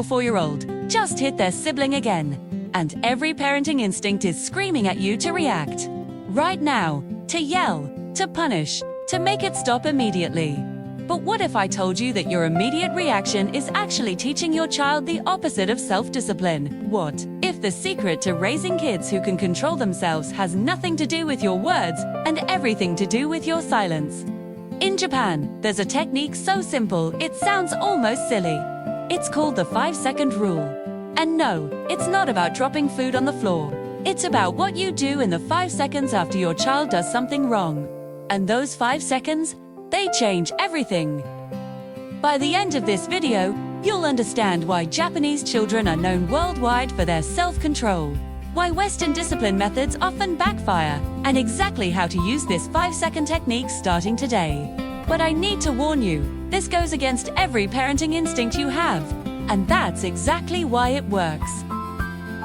4-year-old just hit their sibling again, and every parenting instinct is screaming at you to react. Right now, to yell, to punish, to make it stop immediately. But what if I told you that your immediate reaction is actually teaching your child the opposite of self-discipline? What if the secret to raising kids who can control themselves has nothing to do with your words and everything to do with your silence? In Japan, there's a technique so simple it sounds almost silly. It's called the 5-second rule. And no, it's not about dropping food on the floor. It's about what you do in the 5 seconds after your child does something wrong. And those 5 seconds, they change everything. By the end of this video, you'll understand why Japanese children are known worldwide for their self-control, why Western discipline methods often backfire, and exactly how to use this 5-second technique starting today. But I need to warn you, this goes against every parenting instinct you have, and that's exactly why it works.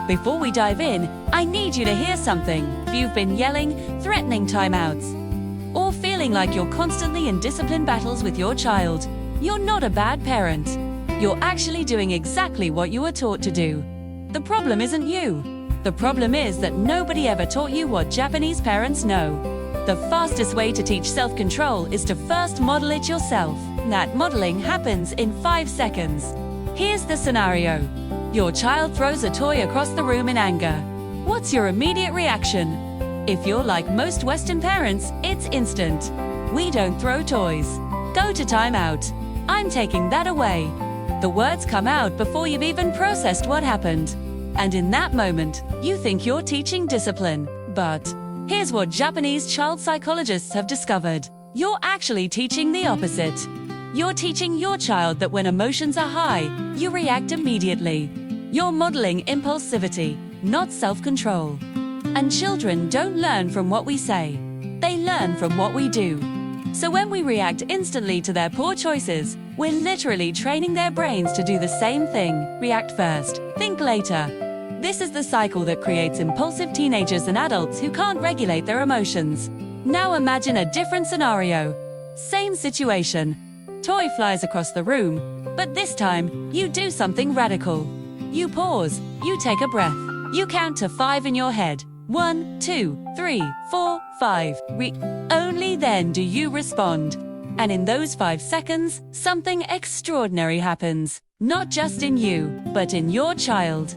Before we dive in, I need you to hear something. If you've been yelling, threatening timeouts, or feeling like you're constantly in discipline battles with your child, you're not a bad parent. You're actually doing exactly what you were taught to do. The problem isn't you. The problem is that nobody ever taught you what Japanese parents know. The fastest way to teach self-control is to first model it yourself. That modeling happens in 5 seconds. Here's the scenario. Your child throws a toy across the room in anger. What's your immediate reaction? If you're like most Western parents, it's instant. We don't throw toys. Go to timeout. I'm taking that away. The words come out before you've even processed what happened. And in that moment, you think you're teaching discipline. But here's what Japanese child psychologists have discovered. You're actually teaching the opposite. You're teaching your child that when emotions are high, you react immediately. You're modeling impulsivity, not self-control. And children don't learn from what we say. They learn from what we do. So when we react instantly to their poor choices, we're literally training their brains to do the same thing. React first, think later. This is the cycle that creates impulsive teenagers and adults who can't regulate their emotions. Now imagine a different scenario. Same situation. Toy flies across the room, but this time, you do something radical. You pause, you take a breath, you count to 5 in your head. 1, 2, 3, 4, 5. Only then do you respond. And in those 5 seconds, something extraordinary happens. Not just in you, but in your child.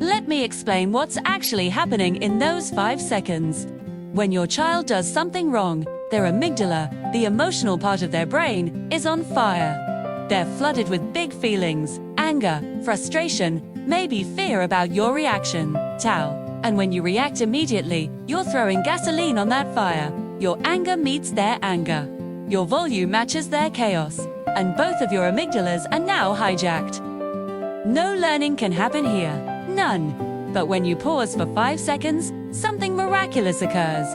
Let me explain what's actually happening in those 5 seconds. When your child does something wrong, their amygdala, the emotional part of their brain, is on fire. They're flooded with big feelings, anger, frustration, maybe fear about your reaction. Tao. And when you react immediately, you're throwing gasoline on that fire. Your anger meets their anger. Your volume matches their chaos. And both of your amygdalas are now hijacked. No learning can happen here. None. But when you pause for 5 seconds, something miraculous occurs.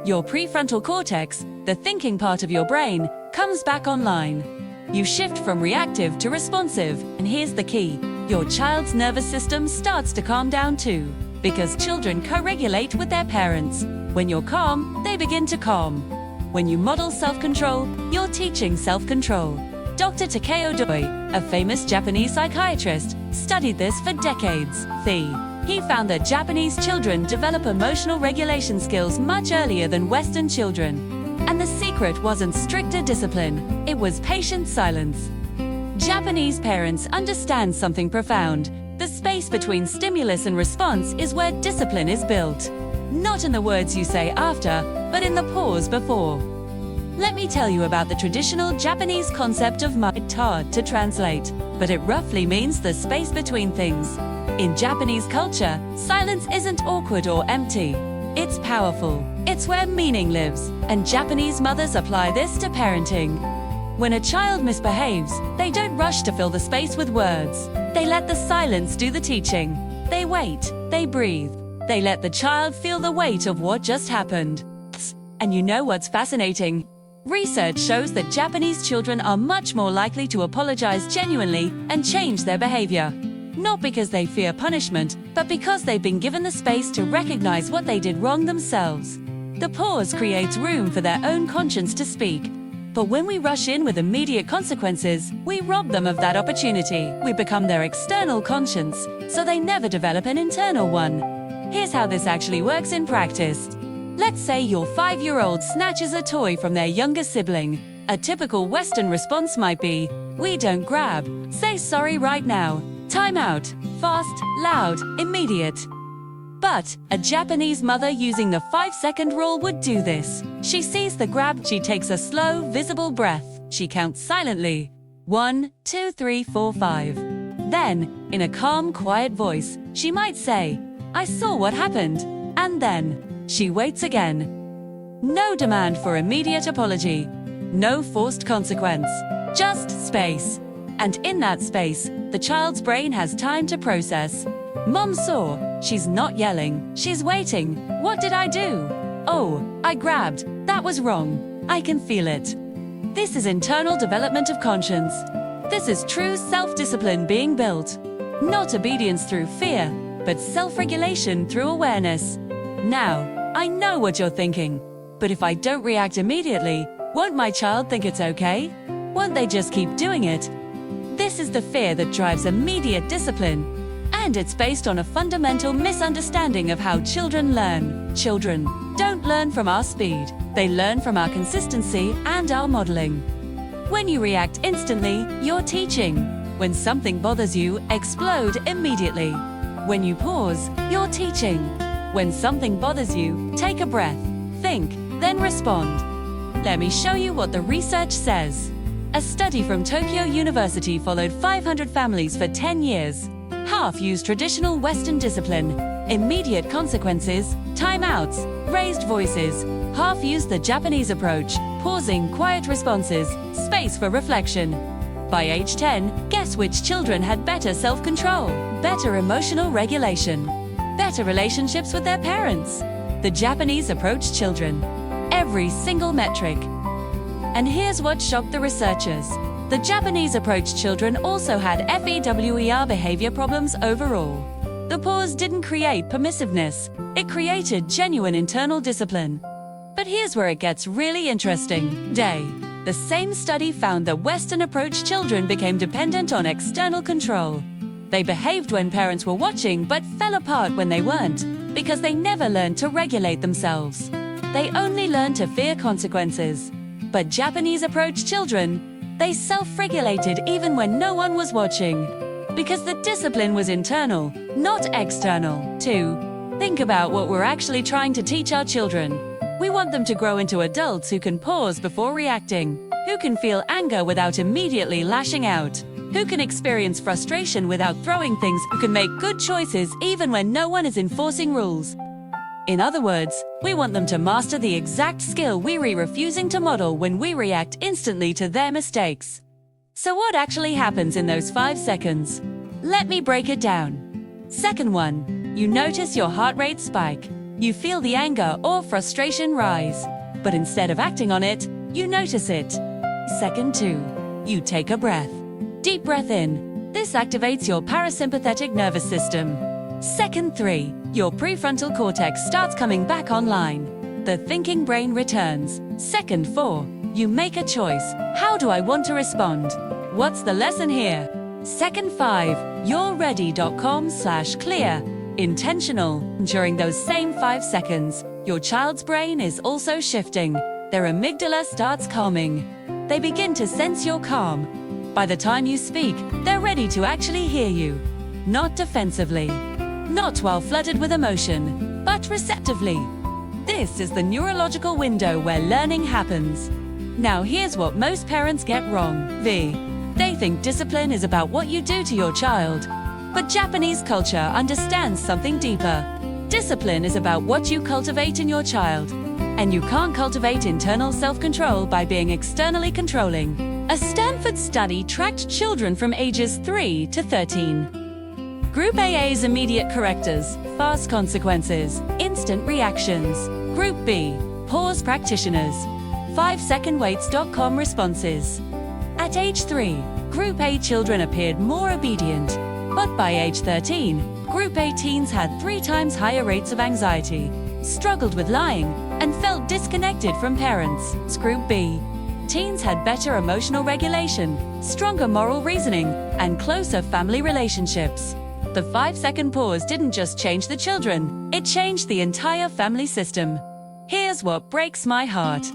Your prefrontal cortex, the thinking part of your brain, comes back online. You shift from reactive to responsive, and here's the key. Your child's nervous system starts to calm down too. Because children co-regulate with their parents. When you're calm, they begin to calm. When you model self-control, you're teaching self-control. Dr. Takeo Doi, a famous Japanese psychiatrist, studied this for decades. He found that Japanese children develop emotional regulation skills much earlier than Western children. And the secret wasn't stricter discipline, it was patient silence. Japanese parents understand something profound. The space between stimulus and response is where discipline is built. Not in the words you say after, but in the pause before. Let me tell you about the traditional Japanese concept of it's hard to translate, but it roughly means the space between things. In Japanese culture, silence isn't awkward or empty. It's powerful. It's where meaning lives, and Japanese mothers apply this to parenting. When a child misbehaves, they don't rush to fill the space with words. They let the silence do the teaching. They wait, they breathe. They let the child feel the weight of what just happened. And you know what's fascinating? Research shows that Japanese children are much more likely to apologize genuinely and change their behavior. Not because they fear punishment, but because they've been given the space to recognize what they did wrong themselves. The pause creates room for their own conscience to speak. But when we rush in with immediate consequences, we rob them of that opportunity. We become their external conscience, so they never develop an internal one. Here's how this actually works in practice. Let's say your 5-year-old snatches a toy from their younger sibling. A typical Western response might be, "We don't grab. Say sorry right now. Time out. Fast, loud, immediate." But a Japanese mother using the 5-second rule would do this. She sees the grab, she takes a slow, visible breath. She counts silently. 1, 2, 3, 4, 5. Then, in a calm, quiet voice, she might say, "I saw what happened." And then, she waits again. No demand for immediate apology. No forced consequence. Just space. And in that space, the child's brain has time to process. Mom saw. She's not yelling. She's waiting. What did I do? Oh, I grabbed. That was wrong. I can feel it. This is internal development of conscience. This is true self-discipline being built. Not obedience through fear, but self-regulation through awareness. Now, I know what you're thinking. But if I don't react immediately, won't my child think it's okay? Won't they just keep doing it? This is the fear that drives immediate discipline. And it's based on a fundamental misunderstanding of how children learn. Children don't learn from our speed. They learn from our consistency and our modeling. When you react instantly, you're teaching. When something bothers you, explode immediately. When you pause, you're teaching. When something bothers you, take a breath, think, then respond. Let me show you what the research says. A study from Tokyo University followed 500 families for 10 years. Half used traditional Western discipline, immediate consequences, timeouts, raised voices. Half used the Japanese approach, pausing, quiet responses, space for reflection. By age 10, guess which children had better self-control, better emotional regulation, better relationships with their parents? The Japanese approach children. Every single metric. And here's what shocked the researchers. The Japanese approach children also had FEWER behavior problems overall. The pause didn't create permissiveness. It created genuine internal discipline. But here's where it gets really interesting. The same study found that Western approach children became dependent on external control. They behaved when parents were watching but fell apart when they weren't, because they never learned to regulate themselves. They only learned to fear consequences. But Japanese approach children, they self-regulated even when no one was watching. Because the discipline was internal, not external. 2. Think about what we're actually trying to teach our children. We want them to grow into adults who can pause before reacting, who can feel anger without immediately lashing out, who can experience frustration without throwing things, who can make good choices even when no one is enforcing rules. In other words, we want them to master the exact skill we're refusing to model when we react instantly to their mistakes. So what actually happens in those 5 seconds? Let me break it down. Second 1, you notice your heart rate spike. You feel the anger or frustration rise. But instead of acting on it, you notice it. Second 2, you take a breath. Deep breath in. This activates your parasympathetic nervous system. Second 3, your prefrontal cortex starts coming back online. The thinking brain returns. Second 4, you make a choice. How do I want to respond? What's the lesson here? Second 5, you're ready.com/clear. Intentional. During those same 5 seconds, your child's brain is also shifting. Their amygdala starts calming. They begin to sense you're calm. By the time you speak, they're ready to actually hear you. Not defensively. Not while flooded with emotion, but receptively. This is the neurological window where learning happens. Now here's what most parents get wrong. They think discipline is about what you do to your child. But Japanese culture understands something deeper. Discipline is about what you cultivate in your child. And you can't cultivate internal self-control by being externally controlling. A Stanford study tracked children from ages 3 to 13. Group AA's immediate correctors, fast consequences, instant reactions. Group B, pause practitioners, 5secondwaits.com responses. At age 3, Group A children appeared more obedient. But by age 13, Group A teens had 3 times higher rates of anxiety, struggled with lying, and felt disconnected from parents. Group B, teens had better emotional regulation, stronger moral reasoning, and closer family relationships. The 5-second pause didn't just change the children, it changed the entire family system. Here's what breaks my heart.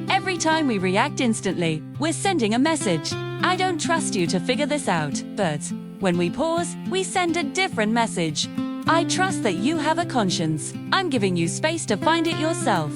Every time we react instantly, we're sending a message. I don't trust you to figure this out. But when we pause, we send a different message. I trust that you have a conscience. I'm giving you space to find it yourself.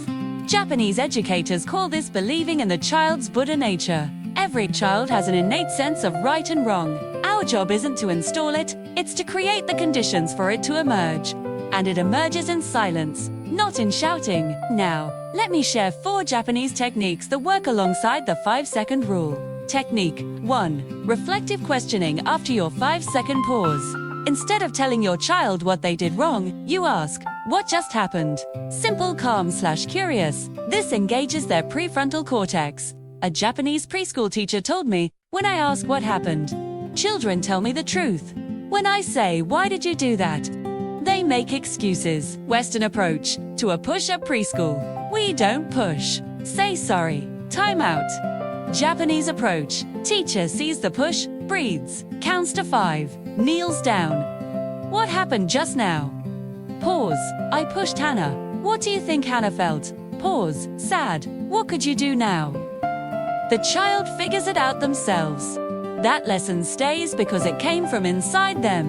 Japanese educators call this believing in the child's Buddha nature. Every child has an innate sense of right and wrong. Our job isn't to install it, it's to create the conditions for it to emerge. And it emerges in silence, not in shouting. Now, let me share 4 Japanese techniques that work alongside the 5-second rule. Technique 1. Reflective questioning after your 5-second pause. Instead of telling your child what they did wrong, you ask, "What just happened?" Simple, calm/curious. This engages their prefrontal cortex. A Japanese preschool teacher told me, when I ask what happened, children tell me the truth. When I say, "Why did you do that?" they make excuses. Western approach to a push-up preschool. We don't push. Say sorry. Time out. Japanese approach. Teacher sees the push, breathes, counts to 5, kneels down. What happened just now? Pause. I pushed Hannah. What do you think Hannah felt? Pause. Sad. What could you do now? The child figures it out themselves. That lesson stays because it came from inside them.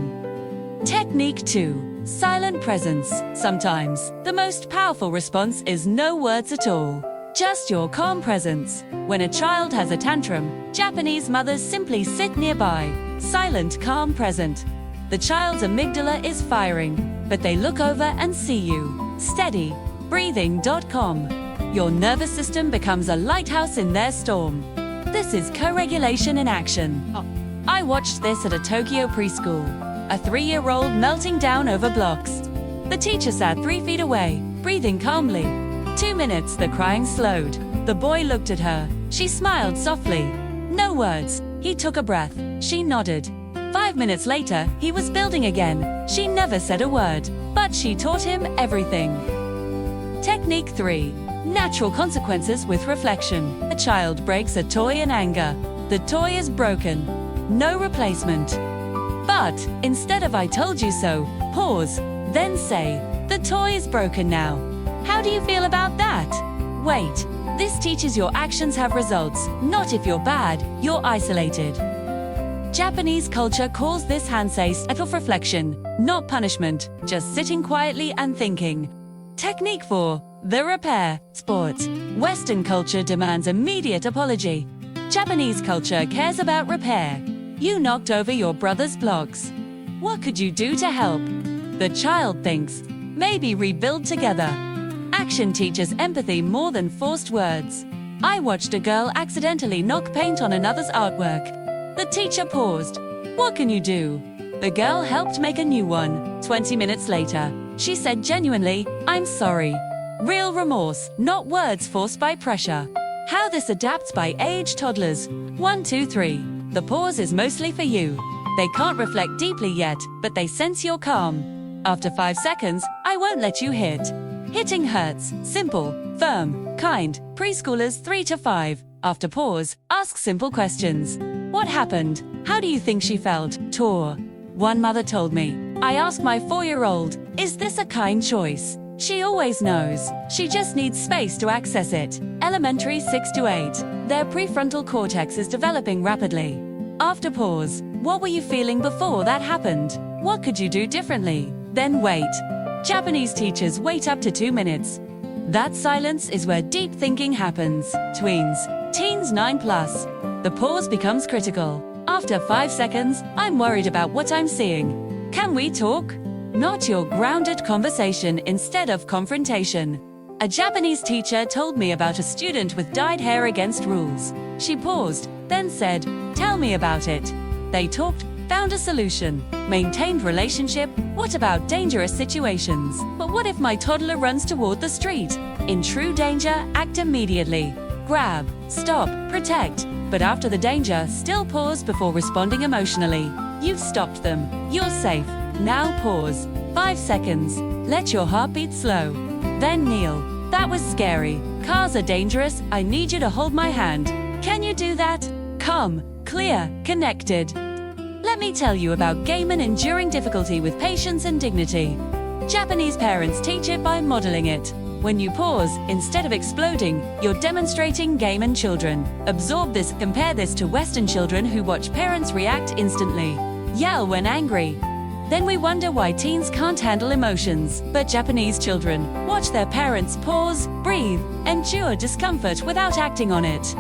Technique 2. Silent presence. Sometimes, the most powerful response is no words at all. Just your calm presence. When a child has a tantrum, Japanese mothers simply sit nearby, silent, calm, present. The child's amygdala is firing, but they look over and see you. Steady. Breathing.com. Your nervous system becomes a lighthouse in their storm. This is co-regulation in action. I watched this at a Tokyo preschool. A 3-year-old melting down over blocks. The teacher sat 3 feet away, breathing calmly. 2 minutes, the crying slowed. The boy looked at her. She smiled softly. No words. He took a breath. She nodded. 5 minutes later, he was building again. She never said a word, but she taught him everything. Technique 3. Natural consequences with reflection. A child breaks a toy in anger. The toy is broken. No replacement. But instead of "I told you so," pause, then say, "The toy is broken now. How do you feel about that?" Wait. This teaches your actions have results, not if you're bad, you're isolated. Japanese culture calls this hansei of reflection, not punishment, just sitting quietly and thinking. Technique 4. The repair. Sport. Western culture demands immediate apology. Japanese culture cares about repair. You knocked over your brother's blocks. What could you do to help? The child thinks, maybe rebuild together. Action teaches empathy more than forced words. I watched a girl accidentally knock paint on another's artwork. The teacher paused. What can you do? The girl helped make a new one. 20 minutes later, she said genuinely, "I'm sorry." Real remorse, not words forced by pressure. How this adapts by age. Toddlers. 1, 2, 3. The pause is mostly for you. They can't reflect deeply yet, but they sense you're calm. After 5 seconds, I won't let you hit. Hitting hurts. Simple, firm, kind. Preschoolers 3 to 5. After pause, ask simple questions. What happened? How do you think she felt? Tore. One mother told me, I asked my 4-year-old, is this a kind choice? She always knows. She just needs space to access it. Elementary 6 to 8. Their prefrontal cortex is developing rapidly. After pause, what were you feeling before that happened? What could you do differently? Then wait. Japanese teachers wait up to 2 minutes. That silence is where deep thinking happens. Tweens. Teens 9+. The pause becomes critical. After 5 seconds, I'm worried about what I'm seeing. Can we talk? Not your grounded conversation instead of confrontation. A Japanese teacher told me about a student with dyed hair against rules. She paused, then said, tell me about it. They talked, found a solution, maintained relationship. What about dangerous situations? But what if my toddler runs toward the street? In true danger, act immediately. Grab, stop, protect. But after the danger, still pause before responding emotionally. You've stopped them. You're safe. Now pause. 5 seconds. Let your heartbeat slow. Then kneel. That was scary. Cars are dangerous. I need you to hold my hand. Can you do that? Calm, clear, connected. Let me tell you about Gaiman enduring difficulty with patience and dignity. Japanese parents teach it by modeling it. When you pause, instead of exploding, you're demonstrating Gaiman children. Absorb this, compare this to Western children who watch parents react instantly. Yell when angry. Then we wonder why teens can't handle emotions. But Japanese children watch their parents pause, breathe, endure discomfort without acting on it.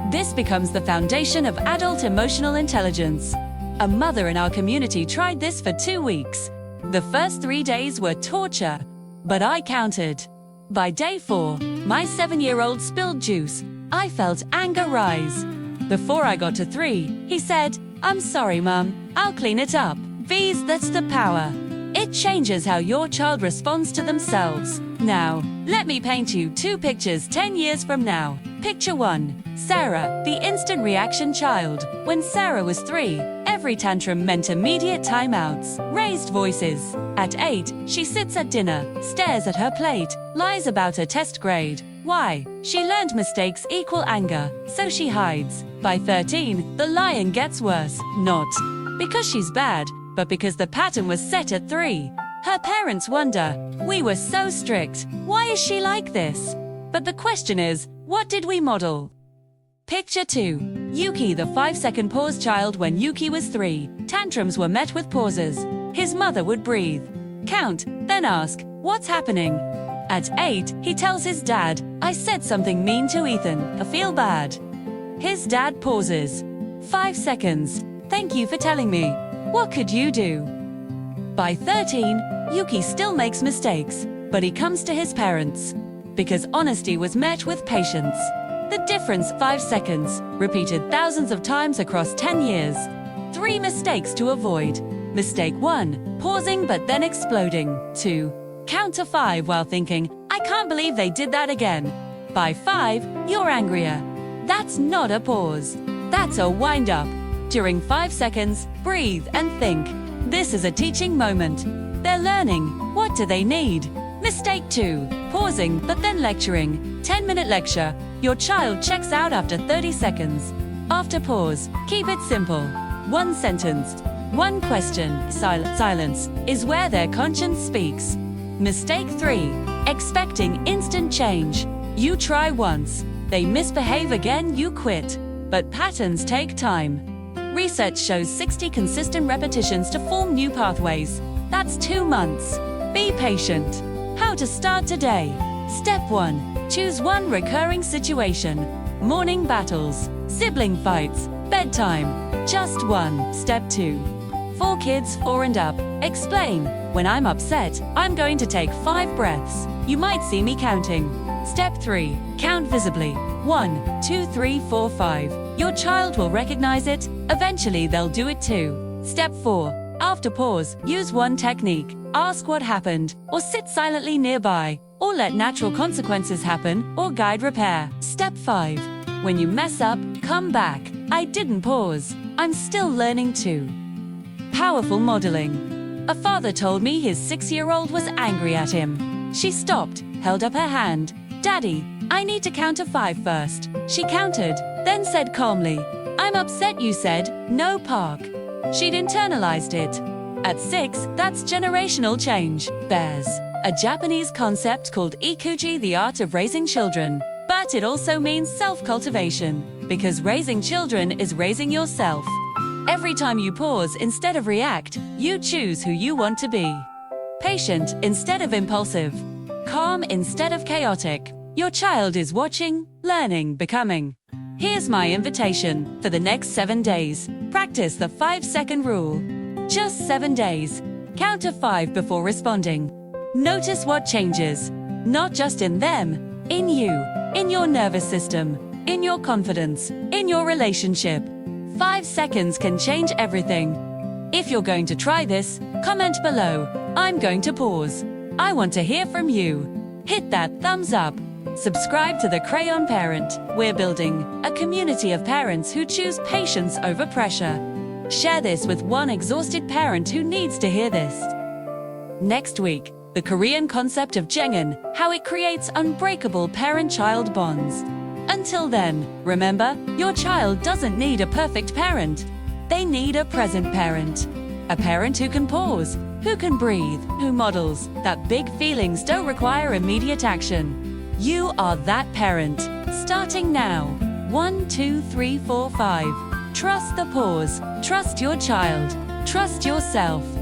This becomes the foundation of adult emotional intelligence. A mother in our community tried this for 2 weeks. The first 3 days were torture, but I counted. By day 4, my 7-year-old spilled juice. I felt anger rise. Before I got to 3, he said, "I'm sorry, Mum, I'll clean it up." That's the power. It changes how your child responds to themselves. Now, let me paint you 2 pictures 10 years from now. Picture 1. Sarah, the instant reaction child. When Sarah was 3, every tantrum meant immediate timeouts, raised voices. At 8, she sits at dinner, stares at her plate, lies about her test grade. Why? She learned mistakes equal anger, so she hides. By 13, the lying gets worse. Not because she's bad, but because the pattern was set at 3. Her parents wonder, "We were so strict. Why is she like this?" But the question is, what did we model? Picture 2. Yuki, the 5-second pause child. When Yuki was 3, tantrums were met with pauses. His mother would breathe, count, then ask, "What's happening?" At 8, he tells his dad, "I said something mean to Ethan. I feel bad." His dad pauses. 5 seconds. "Thank you for telling me. What could you do?" By 13, Yuki still makes mistakes, but he comes to his parents. Because honesty was met with patience. The difference, 5 seconds, repeated thousands of times across 10 years. 3 mistakes to avoid. Mistake 1, pausing but then exploding. 2, count to 5 while thinking, "I can't believe they did that again." By 5, you're angrier. That's not a pause. That's a wind-up. During 5 seconds, breathe and think. This is a teaching moment. They're learning. What do they need? Mistake 2, pausing but then lecturing. 10-minute lecture. Your child checks out after 30 seconds. After pause, keep it simple. 1 sentence, 1 question. Silence is where their conscience speaks. Mistake 3, expecting instant change. You try once, they misbehave again, you quit. But patterns take time. Research shows 60 consistent repetitions to form new pathways. That's 2 months. Be patient. How to start today. Step 1. Choose 1 recurring situation. Morning battles, sibling fights, bedtime. Just 1. Step 2. For kids 4 and up, explain. When I'm upset, I'm going to take 5 breaths. You might see me counting. Step 3. Count visibly. 1, 2, 3, 4, 5. Your child will recognize it. Eventually they'll do it too. Step 4. After pause, use 1 technique. Ask what happened, or sit silently nearby, or let natural consequences happen, or guide repair. Step 5. When you mess up, come back. I didn't pause. I'm still learning too. Powerful modeling. A father told me his 6-year-old was angry at him. She stopped, held up her hand. "Daddy, I need to count to 5 first." She counted, then said calmly, "I'm upset you said, no park." She'd internalized it. At 6, that's generational change. Bears. A Japanese concept called ikuji, the art of raising children. But it also means self-cultivation, because raising children is raising yourself. Every time you pause instead of react, you choose who you want to be. Patient instead of impulsive. Calm instead of chaotic. Your child is watching, learning, becoming. Here's my invitation. For the next 7 days, practice the 5-second rule. Just 7 days. Count to 5 before responding. Notice what changes. Not just in them, in you, in your nervous system, in your confidence, in your relationship. 5 seconds can change everything. If you're going to try this, comment below. I'm going to pause. I want to hear from you. Hit that thumbs up. Subscribe to The Crayon Parent. We're building a community of parents who choose patience over pressure. Share this with one exhausted parent who needs to hear this. Next week, the Korean concept of Jengin, how it creates unbreakable parent-child bonds. Until then, remember, your child doesn't need a perfect parent. They need a present parent. A parent who can pause, who can breathe, who models that big feelings don't require immediate action. You are that parent. Starting now. 1, 2, 3, 4, 5. Trust the pause. Trust your child. Trust yourself.